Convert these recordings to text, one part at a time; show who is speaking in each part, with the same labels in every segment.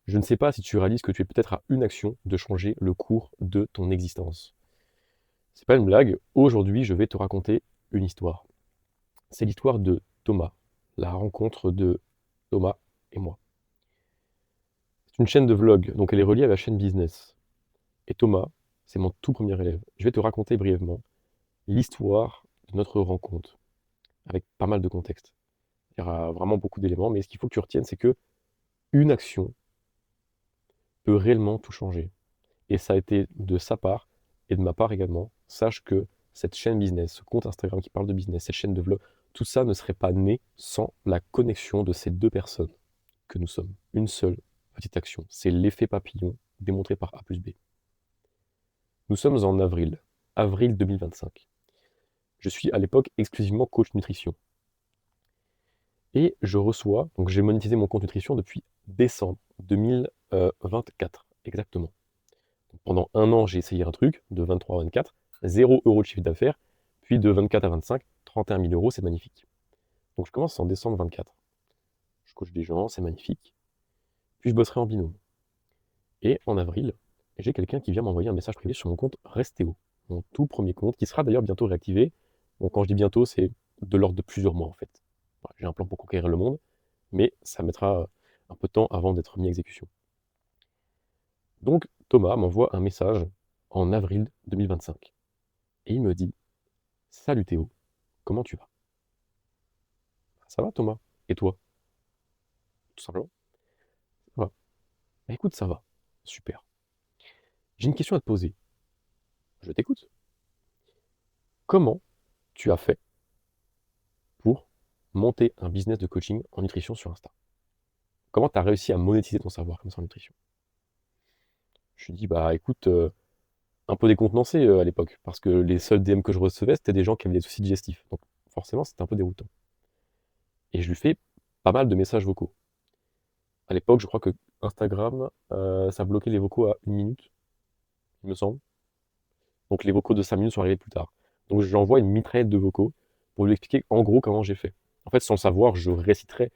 Speaker 1: Je ne sais pas si tu réalises que tu es peut-être à une action de changer le cours de ton existence. C'est pas une blague, aujourd'hui je vais te raconter une histoire. C'est l'histoire de Thomas, la rencontre de Thomas et moi. C'est une chaîne de vlog, donc elle est reliée à la chaîne business. Et Thomas, c'est mon tout premier élève. Je vais te raconter brièvement l'histoire de notre rencontre, avec pas mal de contexte. Il y aura vraiment beaucoup d'éléments, mais ce qu'il faut que tu retiennes, c'est que une action peut réellement tout changer. Et ça a été de sa part et de ma part également. Sache que cette chaîne business, ce compte Instagram qui parle de business, cette chaîne de vlog, tout ça ne serait pas né sans la connexion de ces deux personnes que nous sommes. Une seule petite action. C'est l'effet papillon démontré par A plus B. Nous sommes en avril 2025. Je suis à l'époque exclusivement coach nutrition. Et je reçois, donc j'ai monétisé mon compte nutrition depuis décembre 2024, exactement. Pendant un an, j'ai essayé un truc de 23 à 24, 0 € de chiffre d'affaires, puis de 24 à 25, 31 000 euros, c'est magnifique. Donc je commence en décembre 24. Je coach des gens, c'est magnifique. Puis je bosserai en binôme. Et en avril, j'ai quelqu'un qui vient m'envoyer un message privé sur mon compte Restéo, mon tout premier compte, qui sera d'ailleurs bientôt réactivé. Bon, quand je dis bientôt, c'est de l'ordre de plusieurs mois en fait. Voilà, j'ai un plan pour conquérir le monde, mais ça mettra un peu de temps avant d'être mis à exécution. Donc Thomas m'envoie un message en avril 2025. Et il me dit: Salut Théo, comment tu vas? Ça va Thomas? Et toi? Tout simplement. Ça va. Bah, écoute, ça va. Super. J'ai une question à te poser. Je t'écoute. Comment tu as fait pour monter un business de coaching en nutrition sur Insta? Comment tu as réussi à monétiser ton savoir comme ça en nutrition? Je lui dis, bah écoute, un peu décontenancé à l'époque, parce que les seuls DM que je recevais, c'était des gens qui avaient des soucis digestifs. Donc forcément, c'était un peu déroutant. Et je lui fais pas mal de messages vocaux. À l'époque, je crois que Instagram, ça bloquait les vocaux à 1 minute, il me semble. Donc les vocaux de 5 minutes sont arrivés plus tard. Donc j'envoie une mitraillette de vocaux pour lui expliquer en gros comment j'ai fait. En fait, sans le savoir, je réciterai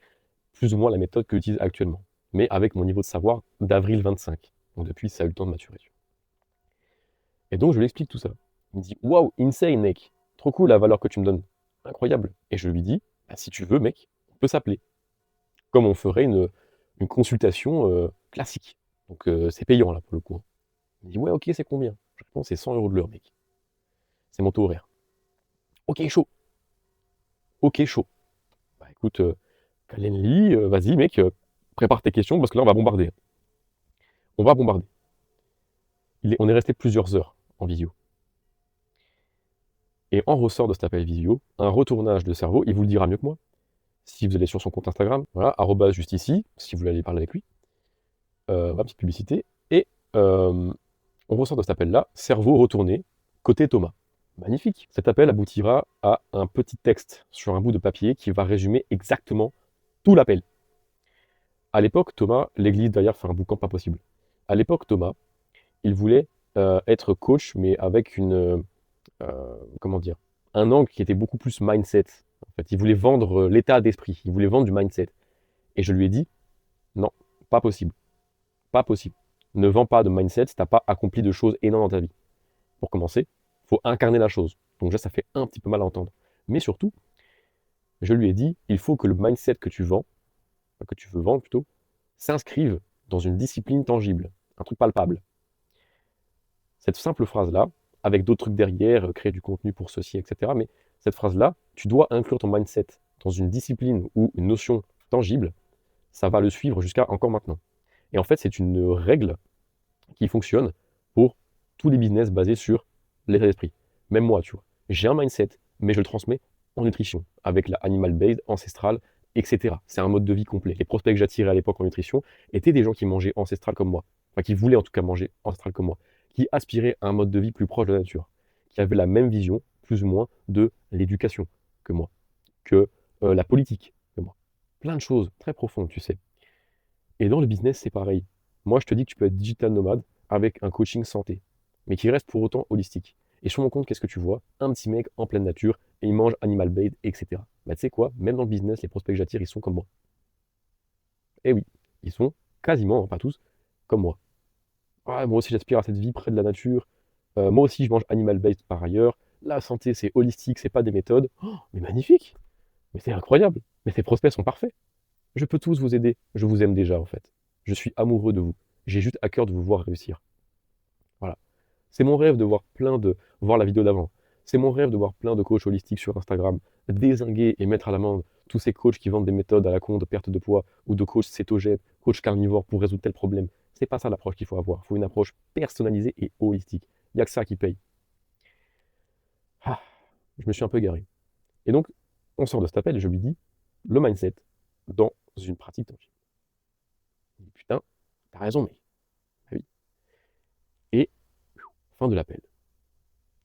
Speaker 1: plus ou moins la méthode que j'utilise actuellement, mais avec mon niveau de savoir d'avril 25. Donc depuis, ça a eu le temps de maturer. Et donc je lui explique tout ça. Il me dit: Waouh, insane, mec. Trop cool la valeur que tu me donnes. Incroyable. Et je lui dis: bah, si tu veux, mec, on peut s'appeler. Comme on ferait une consultation classique. Donc c'est payant là pour le coup, hein. Il me dit: ouais, ok, c'est combien? Je réponds: c'est 100 € de l'heure, mec. C'est mon taux horaire. Ok, chaud. Ok, chaud. Bah écoute, Calendly, vas-y, mec, prépare tes questions parce que là, on va bombarder. On va bombarder. On est resté plusieurs heures en visio. Et en ressort de cet appel visio, un retournage de cerveau, il vous le dira mieux que moi. Si vous allez sur son compte Instagram, voilà, arrobas juste ici, si vous voulez aller parler avec lui, ma petite publicité. Et on ressort de cet appel-là, cerveau retourné, côté Thomas. Magnifique. Cet appel aboutira à un petit texte sur un bout de papier qui va résumer exactement tout l'appel. À l'époque, Thomas, l'église derrière fait un boucan pas possible. À l'époque, Thomas, il voulait être coach, mais avec comment dire, un angle qui était beaucoup plus mindset. En fait, il voulait vendre l'état d'esprit, il voulait vendre du mindset. Et je lui ai dit, non, pas possible, pas possible. Ne vends pas de mindset si tu n'as pas accompli de choses énormes dans ta vie. Pour commencer, il faut incarner la chose. Donc déjà, ça fait un petit peu mal à entendre. Mais surtout, je lui ai dit, il faut que le mindset que tu vends, enfin, que tu veux vendre plutôt, s'inscrive dans une discipline tangible, un truc palpable. Cette simple phrase-là, avec d'autres trucs derrière, créer du contenu pour ceci, etc. Mais cette phrase-là, tu dois inclure ton mindset dans une discipline ou une notion tangible, ça va le suivre jusqu'à encore maintenant. Et en fait, c'est une règle qui fonctionne pour tous les business basés sur l'état d'esprit. Même moi, tu vois, j'ai un mindset, mais je le transmets en nutrition, avec la animal based, ancestrale, etc. C'est un mode de vie complet. Les prospects que j'attirais à l'époque en nutrition étaient des gens qui mangeaient ancestral comme moi, enfin qui voulaient en tout cas manger ancestral comme moi, qui aspiraient à un mode de vie plus proche de la nature, qui avaient la même vision, plus ou moins, de l'éducation que moi, que la politique que moi. Plein de choses très profondes, tu sais. Et dans le business, c'est pareil. Moi, je te dis que tu peux être digital nomade avec un coaching santé, mais qui reste pour autant holistique. Et sur mon compte, qu'est-ce que tu vois? Un petit mec en pleine nature, et il mange animal based, etc. Bah, tu sais quoi? Même dans le business, les prospects que j'attire, ils sont comme moi. Eh oui, ils sont quasiment, hein, pas tous, comme moi. Ouais, moi aussi j'aspire à cette vie près de la nature. Moi aussi je mange animal-based par ailleurs. La santé c'est holistique, c'est pas des méthodes. Oh, mais magnifique! Mais c'est incroyable! Mais ces prospects sont parfaits. Je peux tous vous aider. Je vous aime déjà en fait. Je suis amoureux de vous. J'ai juste à cœur de vous voir réussir. Voilà. C'est mon rêve de voir la vidéo d'avant. C'est mon rêve de voir plein de coachs holistiques sur Instagram dézinguer et mettre à l'amende tous ces coachs qui vendent des méthodes à la con de perte de poids ou de coachs cétogènes, coachs carnivores pour résoudre tel problème. C'est pas ça l'approche qu'il faut avoir. Il faut une approche personnalisée et holistique. Il n'y a que ça qui paye. Ah, je me suis un peu garé. Et donc, on sort de cet appel et je lui dis le mindset dans une pratique tangible. Il dit putain, t'as raison, mais ah oui. Et fin de l'appel.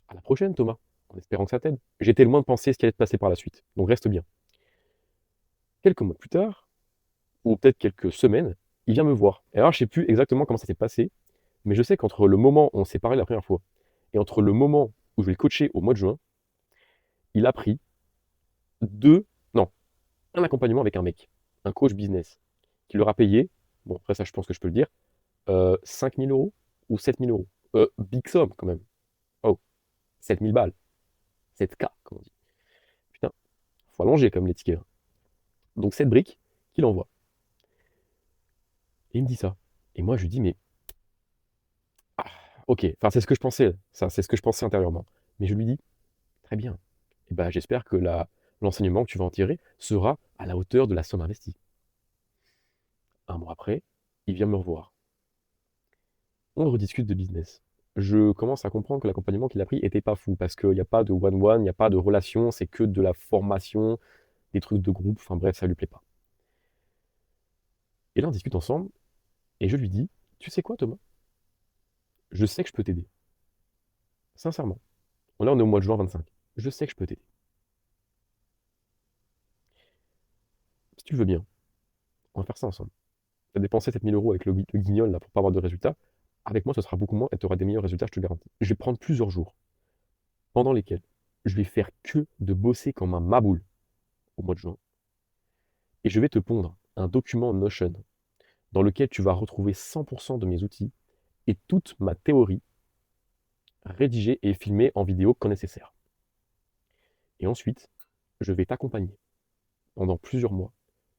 Speaker 1: À la prochaine, Thomas, en espérant que ça t'aide. J'étais loin de penser ce qui allait te passer par la suite, donc reste bien. Quelques mois plus tard, ou peut-être quelques semaines, il vient me voir. Et alors, je sais plus exactement comment ça s'est passé, mais je sais qu'entre le moment où on s'est parlé la première fois et entre le moment où je vais le coacher au mois de juin, il a pris non, un accompagnement avec un mec, un coach business, qui leur a payé, bon après ça je pense que je peux le dire, 5 000 € ou 7 000 €. Big somme quand même. Oh, 7 000 balles. 7K, comme on dit. Putain, faut allonger comme les tickets. Hein. Donc cette brique qu'il envoie. Et il me dit ça. Et moi je lui dis, mais ah, ok, enfin c'est ce que je pensais, ça, c'est ce que je pensais intérieurement. Mais je lui dis, très bien. Et ben j'espère que l'enseignement que tu vas en tirer sera à la hauteur de la somme investie. Un mois après, il vient me revoir. On rediscute de business. Je commence à comprendre que l'accompagnement qu'il a pris était pas fou parce qu'il n'y a pas de one-one, il n'y a pas de relation, c'est que de la formation, des trucs de groupe, enfin bref, ça lui plaît pas. Et là, on discute ensemble et je lui dis, tu sais quoi, Thomas? Je sais que je peux t'aider. Sincèrement. Là, on est au mois de juin 25. Je sais que je peux t'aider. Si tu le veux bien, on va faire ça ensemble. Tu as dépensé 7 000 € avec le guignol là pour pas avoir de résultats. Avec moi, ce sera beaucoup moins et tu auras des meilleurs résultats, je te garantis. Je vais prendre plusieurs jours pendant lesquels je vais faire que de bosser comme un maboule au mois de juin. Et je vais te pondre un document Notion dans lequel tu vas retrouver 100% de mes outils et toute ma théorie rédigée et filmée en vidéo quand nécessaire. Et ensuite, je vais t'accompagner pendant plusieurs mois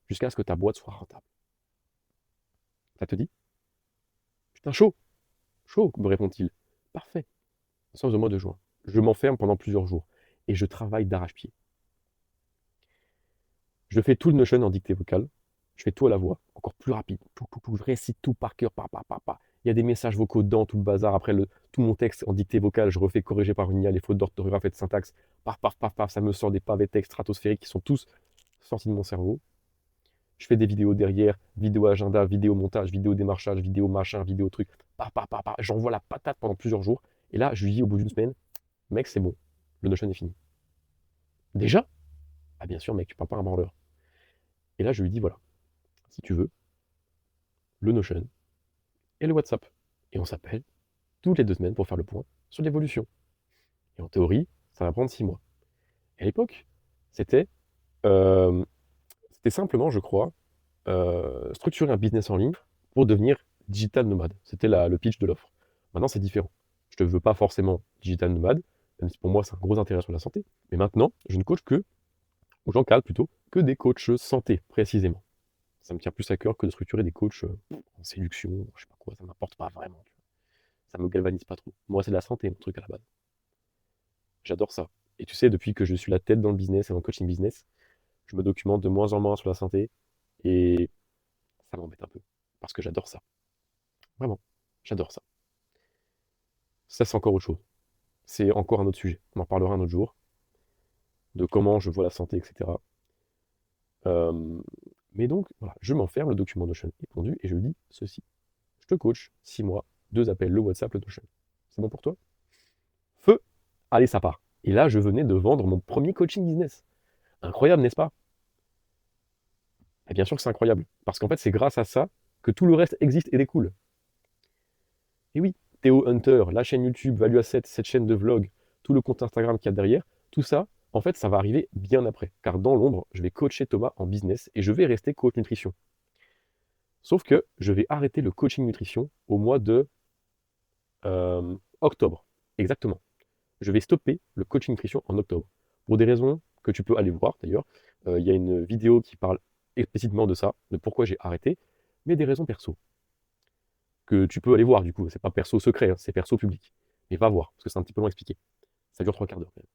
Speaker 1: jusqu'à ce que ta boîte soit rentable. Ça te dit? Putain, chaud, chaud, me répond-il. Parfait. Nous sommes au mois de juin. Je m'enferme pendant plusieurs jours et je travaille d'arrache-pied. Je fais tout le Notion en dictée vocale. Je fais tout à la voix, encore plus rapide. Je récite tout par cœur. Il y a des messages vocaux dedans, tout le bazar. Après, tout mon texte en dictée vocale, je refais corriger par une IA les fautes d'orthographe et de syntaxe. Ça me sort des pavés textes stratosphériques qui sont tous sortis de mon cerveau. Je fais des vidéos derrière, vidéo agenda, vidéo montage, vidéo démarchage, vidéo machin, vidéo truc. J'envoie la patate pendant plusieurs jours. Et là, je lui dis au bout d'une semaine, mec, c'est bon, le Notion est fini. Déjà? Ah bien sûr, mec, tu parles pas un branleur. Et là, je lui dis, voilà, si tu veux, le Notion et le WhatsApp. Et on s'appelle toutes les 2 semaines pour faire le point sur l'évolution. Et en théorie, ça va prendre 6 mois. Et à l'époque, c'était euh, simplement, je crois, structurer un business en ligne pour devenir digital nomade. C'était le pitch de l'offre. Maintenant, c'est différent. Je ne veux pas forcément digital nomade, même si pour moi, c'est un gros intérêt sur la santé. Mais maintenant, je ne coach que, ou j'encadre plutôt, que des coachs santé, précisément. Ça me tient plus à cœur que de structurer des coachs en séduction, je sais pas quoi, ça m'apporte pas vraiment. Ça me galvanise pas trop. Moi, c'est de la santé, mon truc à la base. J'adore ça. Et tu sais, depuis que je suis la tête dans le business et dans le coaching business, je me documente de moins en moins sur la santé et ça m'embête un peu parce que j'adore ça. Vraiment, j'adore ça. Ça, c'est encore autre chose. C'est encore un autre sujet. On en parlera un autre jour de comment je vois la santé, etc. Mais donc, voilà, je m'enferme, le document Notion est pondu et je lui dis ceci. Je te coach, 6 mois, 2 appels, le WhatsApp, le Notion. C'est bon pour toi? Feu! Allez, ça part. Et là, je venais de vendre mon premier coaching business. Incroyable, n'est-ce pas? Et bien sûr que c'est incroyable. Parce qu'en fait, c'est grâce à ça que tout le reste existe et découle. Et oui, Théo Hunter, la chaîne YouTube, Value Asset, cette chaîne de vlog, tout le compte Instagram qu'il y a derrière, tout ça, en fait, ça va arriver bien après. Car dans l'ombre, je vais coacher Thomas en business et je vais rester coach nutrition. Sauf que je vais arrêter le coaching nutrition au mois de octobre. Exactement. Je vais stopper le coaching nutrition en octobre. Pour des raisons que tu peux aller voir d'ailleurs. Il y a une vidéo qui parle explicitement de ça, de pourquoi j'ai arrêté, mais des raisons perso. Que tu peux aller voir du coup. C'est pas perso secret, hein, c'est perso public. Mais va voir, parce que c'est un petit peu long à expliquer. Ça dure 3 quarts d'heure quand même.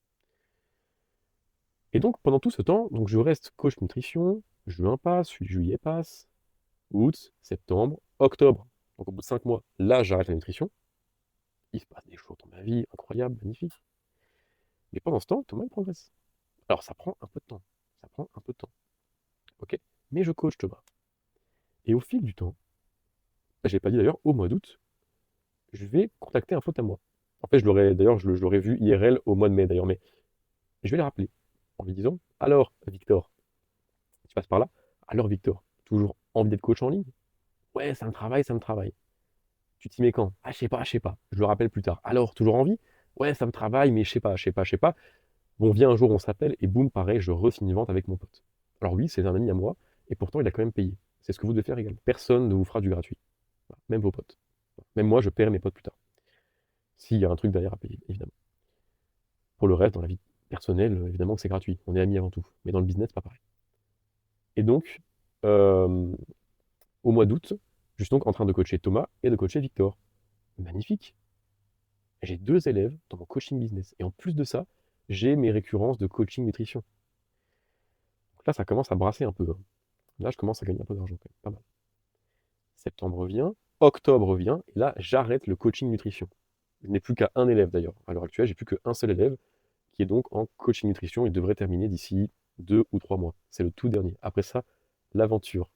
Speaker 1: Et donc pendant tout ce temps, donc je reste coach nutrition, juin passe, juillet passe, août, septembre, octobre. Donc au bout de 5 mois, là j'arrête la nutrition. Il se passe des choses dans ma vie, incroyables, magnifiques. Mais pendant ce temps, Thomas il progresse. Alors ça prend un peu de temps. Ça prend un peu de temps. Ok. Mais je coach Thomas. Et au fil du temps, je l'ai pas dit d'ailleurs, au mois d'août, je vais contacter un pote à moi. En fait, je l'aurais vu IRL au mois de mai d'ailleurs, mais je vais le rappeler en lui disant, alors Victor, tu passes par là? Alors Victor, toujours envie d'être coach en ligne? Ouais, ça me travaille, ça me travaille. Tu t'y mets quand? Ah, je sais pas, je sais pas. Je le rappelle plus tard. Alors, toujours envie? Ouais, ça me travaille, mais je sais pas, je sais pas, je sais pas. Bon, vient un jour, on s'appelle, et boum, pareil, je re-signe une vente avec mon pote. Alors oui, c'est un ami à moi, et pourtant, il a quand même payé. C'est ce que vous devez faire également. Personne ne vous fera du gratuit. Voilà, même vos potes. Même moi, je paierai mes potes plus tard. S'il y a un truc derrière à payer, évidemment. Pour le reste, dans la vie personnelle, évidemment que c'est gratuit. On est amis avant tout. Mais dans le business, pas pareil. Et donc, euh, au mois d'août, je suis donc en train de coacher Thomas et de coacher Victor. Magnifique. J'ai 2 élèves dans mon coaching business. Et en plus de ça, j'ai mes récurrences de coaching nutrition. Donc là, ça commence à brasser un peu, hein. Là, je commence à gagner un peu d'argent quand même, pas mal. Septembre revient, octobre revient, et là, j'arrête le coaching nutrition. Je n'ai plus qu'à un élève d'ailleurs. À l'heure actuelle, j'ai plus qu'un seul élève qui est donc en coaching nutrition. Il devrait terminer d'ici 2 ou 3 mois. C'est le tout dernier. Après ça, l'aventure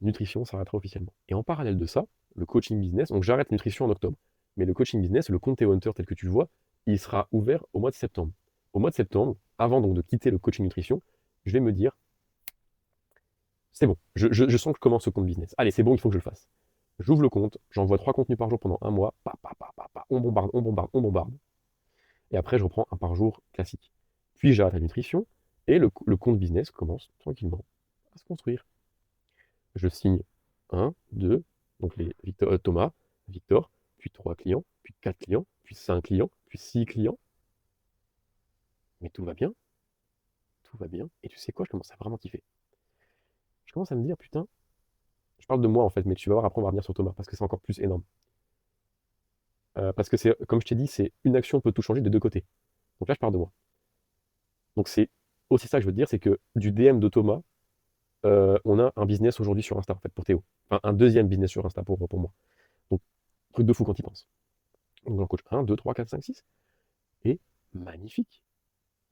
Speaker 1: nutrition s'arrêtera officiellement. Et en parallèle de ça, le coaching business, donc j'arrête nutrition en octobre. Mais le coaching business, le compte Hunter tel que tu le vois, il sera ouvert au mois de septembre. Au mois de septembre, avant donc de quitter le coaching nutrition, je vais me dire, c'est bon, je sens que je commence ce compte business. Allez, c'est bon, il faut que je le fasse. J'ouvre le compte, j'envoie 3 contenus par jour pendant un mois, on bombarde, on bombarde, on bombarde. Et après, je reprends un par jour classique. Puis j'arrête la nutrition, et le compte business commence tranquillement à se construire. Je signe un, deux, donc Thomas, Victor, puis 3 clients, puis 4 clients, puis 5 clients, puis 6 clients. Mais tout va bien. Et tu sais quoi, je commence à vraiment kiffer. Je commence à me dire, putain, je parle de moi en fait, mais tu vas voir, après on va revenir sur Thomas, parce que c'est encore plus énorme. Parce que c'est, comme je t'ai dit, c'est une action peut tout changer des deux côtés. Donc là, je parle de moi. Donc c'est aussi ça que je veux te dire, c'est que du DM de Thomas, on a un business aujourd'hui sur Insta, en fait, pour Théo. Enfin, un deuxième business sur Insta pour moi. Donc, truc de fou quand il pense. Donc, j'en coach 1, 2, 3, 4, 5, 6. Et magnifique.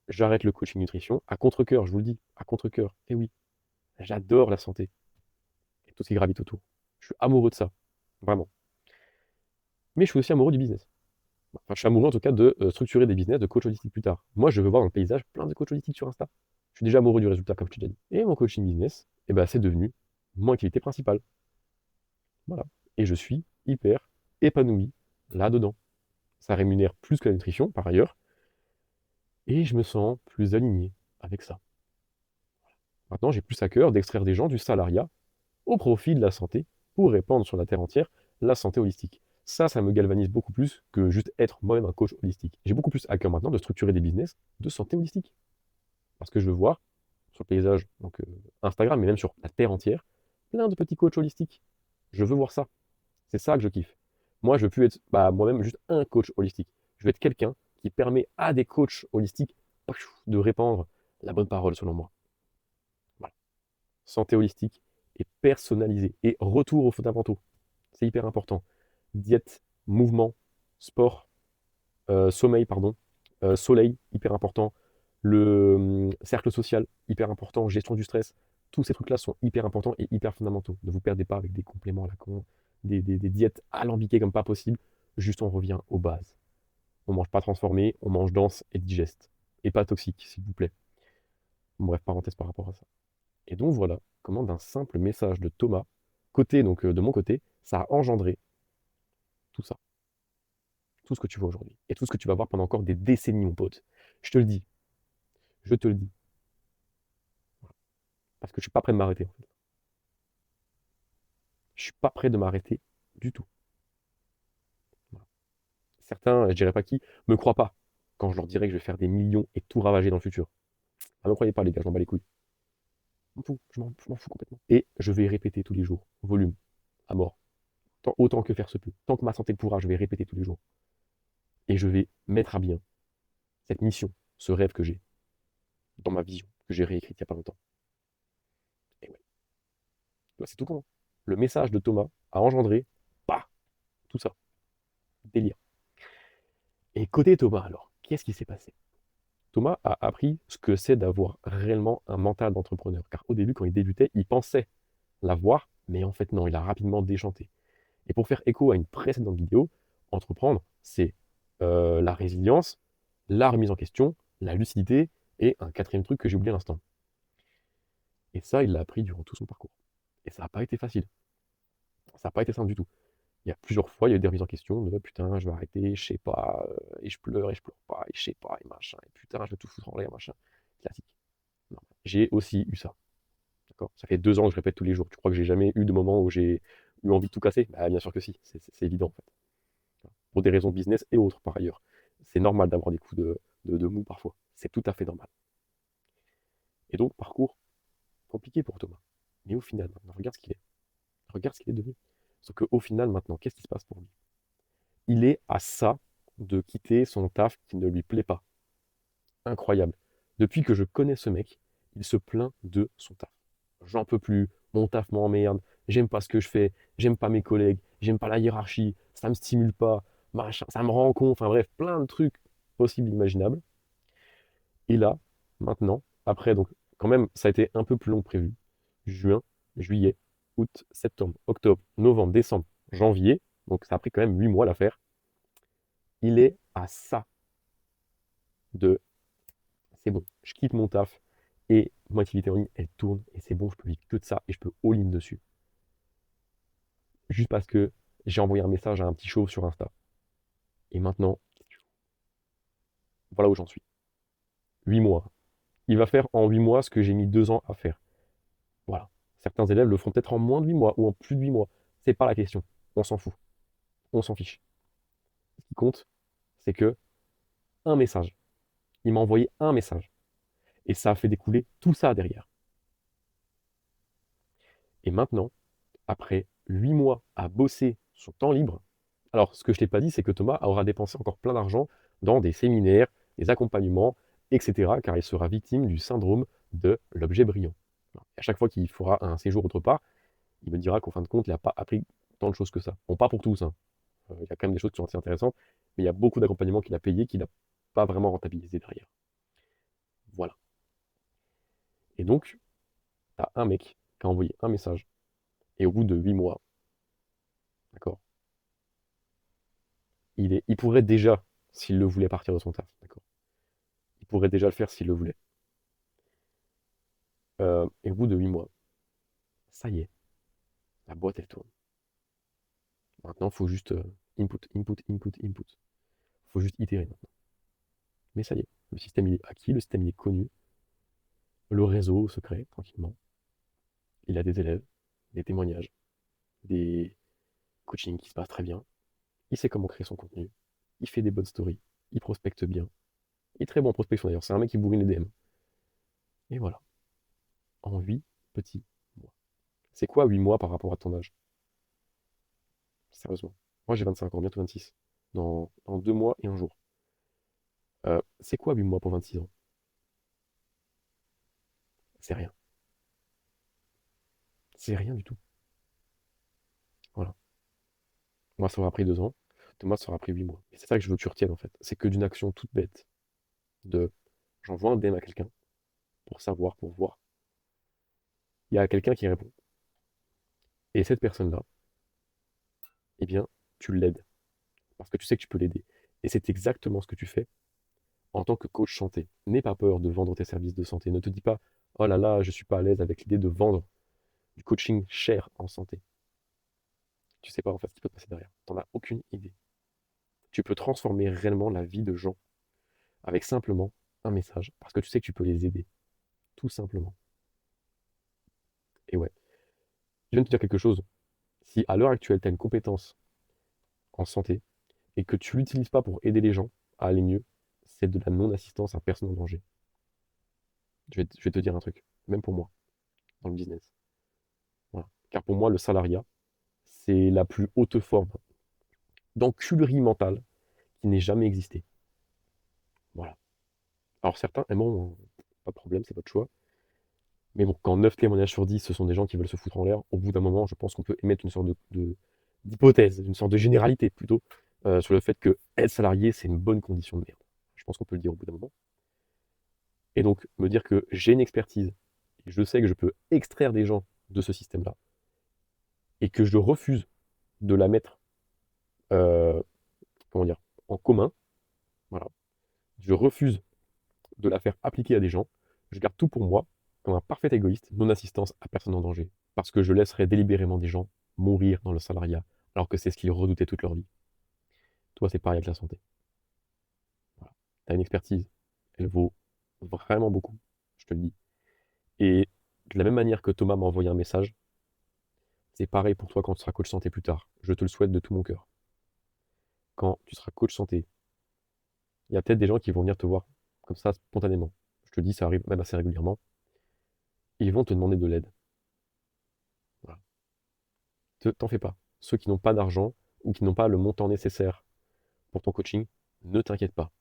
Speaker 1: J'arrête le coaching nutrition à contre-cœur, je vous le dis, à contre-cœur. Et oui, j'adore la santé et tout ce qui gravite autour. Je suis amoureux de ça, vraiment. Mais je suis aussi amoureux du business. Enfin, je suis amoureux en tout cas de structurer des business de coach holistique plus tard. Moi, je veux voir dans le paysage plein de coachs holistiques sur Insta. Je suis déjà amoureux du résultat, comme je t'ai déjà dit. Et mon coaching business, eh ben, c'est devenu mon activité principale. Voilà. Et je suis hyper épanoui là-dedans. Ça rémunère plus que la nutrition, par ailleurs. Et je me sens plus aligné avec ça. Maintenant, j'ai plus à cœur d'extraire des gens du salariat au profit de la santé pour répandre sur la terre entière la santé holistique. Ça me galvanise beaucoup plus que juste être moi-même un coach holistique. J'ai beaucoup plus à cœur maintenant de structurer des business de santé holistique. Parce que je veux voir sur le paysage, donc Instagram, mais même sur la terre entière, plein de petits coachs holistiques. Je veux voir ça. C'est ça que je kiffe. Moi, je veux plus être moi-même juste un coach holistique. Je veux être quelqu'un qui permet à des coachs holistiques de répandre la bonne parole, selon moi. Voilà. Santé holistique et personnalisée. Et retour aux fondamentaux. C'est hyper important. Diète, mouvement, sport, sommeil, pardon, soleil, hyper important. Le cercle social, hyper important. Gestion du stress. Tous ces trucs-là sont hyper importants et hyper fondamentaux. Ne vous perdez pas avec des compléments à la con, des diètes alambiquées comme pas possible. Juste on revient aux bases. On mange pas transformé, on mange dense et digeste. Et pas toxique, s'il vous plaît. Bon, bref, parenthèse par rapport à ça. Et donc voilà comment d'un simple message de Thomas, de mon côté, ça a engendré tout ça. Tout ce que tu vois aujourd'hui. Et tout ce que tu vas voir pendant encore des décennies, mon pote. Je te le dis. Je te le dis. Parce que je suis pas prêt de m'arrêter, en fait. Je suis pas prêt de m'arrêter du tout. Voilà. Certains, je dirais pas qui, me croient pas quand je leur dirais que je vais faire des millions et tout ravager dans le futur. Ah, me croyez pas les gars, je m'en bats les couilles. Je m'en fous complètement. Et je vais répéter tous les jours, volume, à mort. Autant que faire se peut. Tant que ma santé le pourra, je vais répéter tous les jours. Et je vais mettre à bien cette mission, ce rêve que j'ai dans ma vision, que j'ai réécrite il n'y a pas longtemps. Et ouais, c'est tout con, hein. Le message de Thomas a engendré, bah, tout ça. Délire. Et côté Thomas, alors, qu'est-ce qui s'est passé? Thomas a appris ce que c'est d'avoir réellement un mental d'entrepreneur. Car au début, quand il débutait, il pensait l'avoir, mais en fait non, il a rapidement déchanté. Et pour faire écho à une précédente vidéo, entreprendre, c'est la résilience, la remise en question, la lucidité et un quatrième truc que j'ai oublié à l'instant. Et ça, il l'a appris durant tout son parcours. Et ça n'a pas été facile. Ça n'a pas été simple du tout. Il y a plusieurs fois, il y a eu des remises en question de putain, je vais arrêter, je sais pas, et je pleure pas, et je sais pas, et machin, et putain, je vais tout foutre en l'air, machin. Classique. Non. J'ai aussi eu ça. D'accord. Ça fait 2 ans que je répète tous les jours. Tu crois que j'ai jamais eu de moment où j'ai eu envie de tout casser? Bah, bien sûr que si, c'est évident en fait. Pour des raisons business et autres par ailleurs. C'est normal d'avoir des coups de mou parfois. C'est tout à fait normal. Et donc, parcours compliqué pour Thomas. Mais au final, maintenant, regarde ce qu'il est. Regarde ce qu'il est devenu. Sauf qu'au final, maintenant, qu'est-ce qui se passe pour lui? Il est à ça de quitter son taf qui ne lui plaît pas. Incroyable. Depuis que je connais ce mec, il se plaint de son taf. J'en peux plus, mon taf m'emmerde, j'aime pas ce que je fais, j'aime pas mes collègues, j'aime pas la hiérarchie, ça me stimule pas, machin, ça me rend con, enfin bref, plein de trucs possibles, imaginables. Et là, maintenant, après, donc quand même, ça a été un peu plus long que prévu. Juin, juillet, août, septembre, octobre, novembre, décembre, janvier, donc ça a pris quand même 8 mois l'affaire. Il est à ça de c'est bon, je quitte mon taf et mon activité en ligne, elle tourne et c'est bon, je peux vivre que de ça et je peux all-in dessus. Juste parce que j'ai envoyé un message à un petit chauve sur Insta. Et maintenant, voilà où j'en suis. 8 mois. Il va faire en 8 mois ce que j'ai mis 2 ans à faire. Voilà. Certains élèves le feront peut-être en moins de 8 mois ou en plus de 8 mois. C'est pas la question. On s'en fout. On s'en fiche. Ce qui compte, c'est que un message. Il m'a envoyé un message. Et ça a fait découler tout ça derrière. Et maintenant, après 8 mois à bosser son temps libre, alors ce que je t'ai pas dit, c'est que Thomas aura dépensé encore plein d'argent dans des séminaires, des accompagnements, etc., car il sera victime du syndrome de l'objet brillant. À chaque fois qu'il fera un séjour autre part, il me dira qu'en fin de compte, il n'a pas appris tant de choses que ça. Bon, pas pour tous, hein. Il y a quand même des choses qui sont assez intéressantes, mais il y a beaucoup d'accompagnements qu'il a payés qu'il n'a pas vraiment rentabilisé derrière. Voilà. Et donc, tu as un mec qui a envoyé un message, et au bout de 8 mois, d'accord, il pourrait déjà, s'il le voulait, partir de son taf, d'accord. Il pourrait déjà le faire s'il le voulait. Et au bout de 8 mois, ça y est, la boîte elle tourne. Maintenant, il faut juste input, input, input, input. Il faut juste itérer maintenant. Mais ça y est, le système il est acquis, le système il est connu, le réseau se crée tranquillement. Il a des élèves, des témoignages, des coachings qui se passent très bien. Il sait comment créer son contenu. Il fait des bonnes stories. Il prospecte bien. Il est très bon en prospection d'ailleurs. C'est un mec qui bourrine les DM. Et voilà. En 8 petits mois. C'est quoi 8 mois par rapport à ton âge? Sérieusement. Moi j'ai 25 ans, bientôt 26. Dans 2 mois et un jour. C'est quoi 8 mois pour 26 ans? C'est rien. C'est rien du tout. Voilà. Moi ça aura pris 2 ans. Thomas ça aura pris 8 mois. Et c'est ça que je veux que tu retiennes en fait. C'est que d'une action toute bête. De j'envoie un DM à quelqu'un pour savoir, pour voir. Il y a quelqu'un qui répond. Et cette personne-là, eh bien, tu l'aides. Parce que tu sais que tu peux l'aider. Et c'est exactement ce que tu fais en tant que coach santé. N'aie pas peur de vendre tes services de santé. Ne te dis pas, oh là là, je suis pas à l'aise avec l'idée de vendre du coaching cher en santé. Tu sais pas en fait ce qui peut te passer derrière. Tu n'en as aucune idée. Tu peux transformer réellement la vie de gens avec simplement un message. Parce que tu sais que tu peux les aider. Tout simplement. Et ouais. Je viens de te dire quelque chose. Si à l'heure actuelle, tu as une compétence en santé et que tu l'utilises pas pour aider les gens à aller mieux, c'est de la non-assistance à personne en danger. Je vais te dire un truc, même pour moi, dans le business. Voilà. Car pour moi, le salariat, c'est la plus haute forme d'enculerie mentale qui n'ait jamais existé. Voilà. Alors certains aimeront, pas de problème, c'est votre choix. Mais bon, quand 9 témoignages sur 10, ce sont des gens qui veulent se foutre en l'air, au bout d'un moment, je pense qu'on peut émettre une sorte d'hypothèse, une sorte de généralité plutôt, sur le fait que être salarié, c'est une bonne condition de merde. Je pense qu'on peut le dire au bout d'un moment. Et donc, me dire que j'ai une expertise, et je sais que je peux extraire des gens de ce système-là, et que je refuse de la mettre, euh, comment dire, en commun, voilà. Je refuse de la faire appliquer à des gens, je garde tout pour moi, comme un parfait égoïste, non-assistance à personne en danger. Parce que je laisserai délibérément des gens mourir dans le salariat, alors que c'est ce qu'ils redoutaient toute leur vie. Toi, c'est pareil avec la santé. Voilà. Tu as une expertise, elle vaut vraiment beaucoup, je te le dis. Et de la même manière que Thomas m'a envoyé un message, c'est pareil pour toi quand tu seras coach santé plus tard. Je te le souhaite de tout mon cœur. Quand tu seras coach santé, il y a peut-être des gens qui vont venir te voir comme ça spontanément. Je te dis, ça arrive même assez régulièrement. Ils vont te demander de l'aide. Voilà. T'en fais pas. Ceux qui n'ont pas d'argent ou qui n'ont pas le montant nécessaire pour ton coaching, ne t'inquiète pas.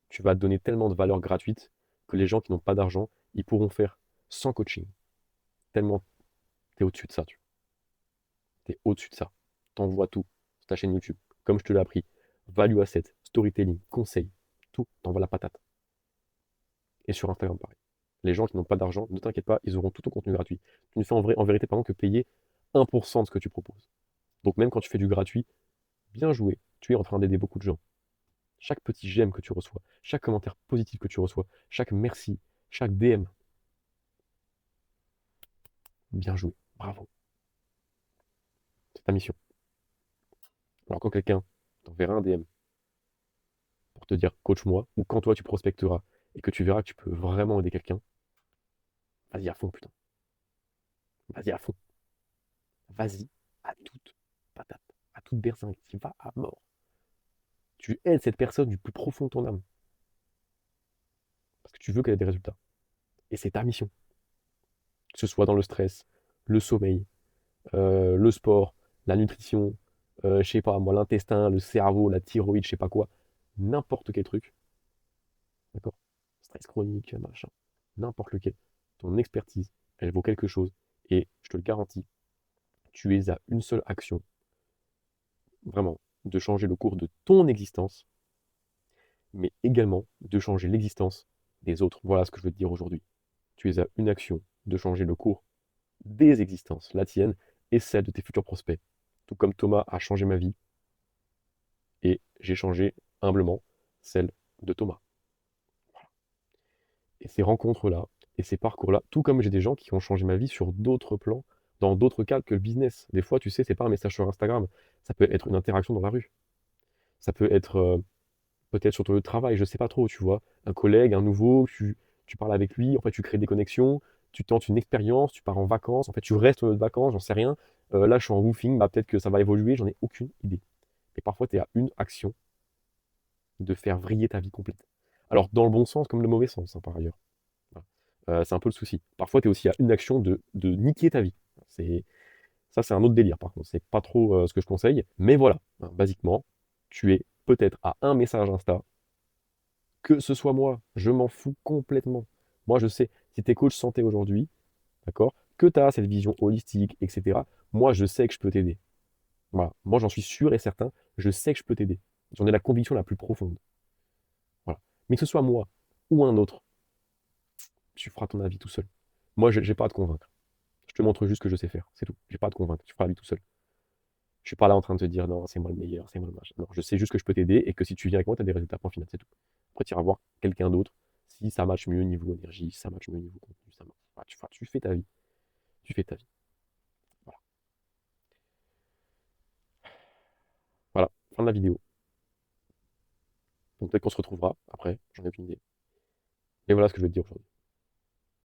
Speaker 1: Tu vas donner tellement de valeur gratuite que les gens qui n'ont pas d'argent, ils pourront faire sans coaching. Tellement tu es au-dessus de ça. Tu es au-dessus de ça. T'envoies tout sur ta chaîne YouTube. Comme je te l'ai appris. Value asset, storytelling, conseil. Tout, t'envoies la patate. Et sur Instagram, pareil. Les gens qui n'ont pas d'argent, ne t'inquiète pas, ils auront tout ton contenu gratuit. Tu ne fais en vérité, pardon, que payer 1% de ce que tu proposes. Donc même quand tu fais du gratuit, bien joué. Tu es en train d'aider beaucoup de gens. Chaque petit j'aime que tu reçois, chaque commentaire positif que tu reçois, chaque merci, chaque DM, bien joué, bravo. C'est ta mission. Alors quand quelqu'un t'enverra un DM pour te dire coach-moi, ou quand toi tu prospecteras et que tu verras que tu peux vraiment aider quelqu'un, vas-y à fond, putain. Vas-y à fond. Vas-y à toute patate, à toute berzingue. Tu vas à mort. Tu aides cette personne du plus profond de ton âme. Parce que tu veux qu'elle ait des résultats. Et c'est ta mission. Que ce soit dans le stress, le sommeil, le sport, la nutrition, je sais pas moi, l'intestin, le cerveau, la thyroïde, je sais pas quoi, n'importe quel truc, d'accord? Stress chronique, machin, n'importe lequel. Ton expertise, elle vaut quelque chose. Et je te le garantis, tu es à une seule action, vraiment, de changer le cours de ton existence, mais également de changer l'existence des autres. Voilà ce que je veux te dire aujourd'hui. Tu es à une action de changer le cours des existences, la tienne et celle de tes futurs prospects. Tout comme Thomas a changé ma vie, et j'ai changé humblement celle de Thomas. Et ces rencontres-là, et ces parcours-là, tout comme j'ai des gens qui ont changé ma vie sur d'autres plans, dans d'autres cadres que le business. Des fois, tu sais, c'est pas un message sur Instagram, ça peut être une interaction dans la rue. Ça peut être peut-être sur ton lieu de travail, je sais pas trop, tu vois. Un collègue, un nouveau, tu parles avec lui, en fait, tu crées des connexions, tu tentes une expérience, tu pars en vacances, en fait, tu restes au lieu de vacances, j'en sais rien. Là, je suis en woofing, bah, peut-être que ça va évoluer, j'en ai aucune idée. Et parfois, tu es à une action de faire vriller ta vie complète. Alors, dans le bon sens comme le mauvais sens, hein, par ailleurs. Voilà. C'est un peu le souci. Parfois, tu es aussi à une action de niquer ta vie. C'est, ça, c'est un autre délire, par contre. C'est pas trop ce que je conseille. Mais voilà, hein, basiquement, tu es peut-être à un message Insta. Que ce soit moi, je m'en fous complètement. Moi, je sais, si tu es coach santé aujourd'hui, d'accord, que tu as cette vision holistique, etc., moi, je sais que je peux t'aider. Voilà. Moi, j'en suis sûr et certain, je sais que je peux t'aider. J'en ai la conviction la plus profonde. Voilà. Mais que ce soit moi ou un autre, tu feras ton avis tout seul. Moi, j'ai pas à te convaincre. Je te montre juste ce que je sais faire. C'est tout. J'ai pas à te convaincre. Tu feras la vie tout seul. Je suis pas là en train de te dire non, c'est moi le meilleur, c'est moi le machin. Non, je sais juste que je peux t'aider et que si tu viens avec moi, tu as des résultats. Point final, c'est tout. Après, tu iras voir quelqu'un d'autre si ça match mieux niveau énergie, si ça match mieux niveau contenu. Ça match. Voilà, tu fais ta vie. Tu fais ta vie. Voilà. Voilà. Fin de la vidéo. Donc peut-être qu'on se retrouvera après. J'en ai aucune idée. Et voilà ce que je veux te dire aujourd'hui.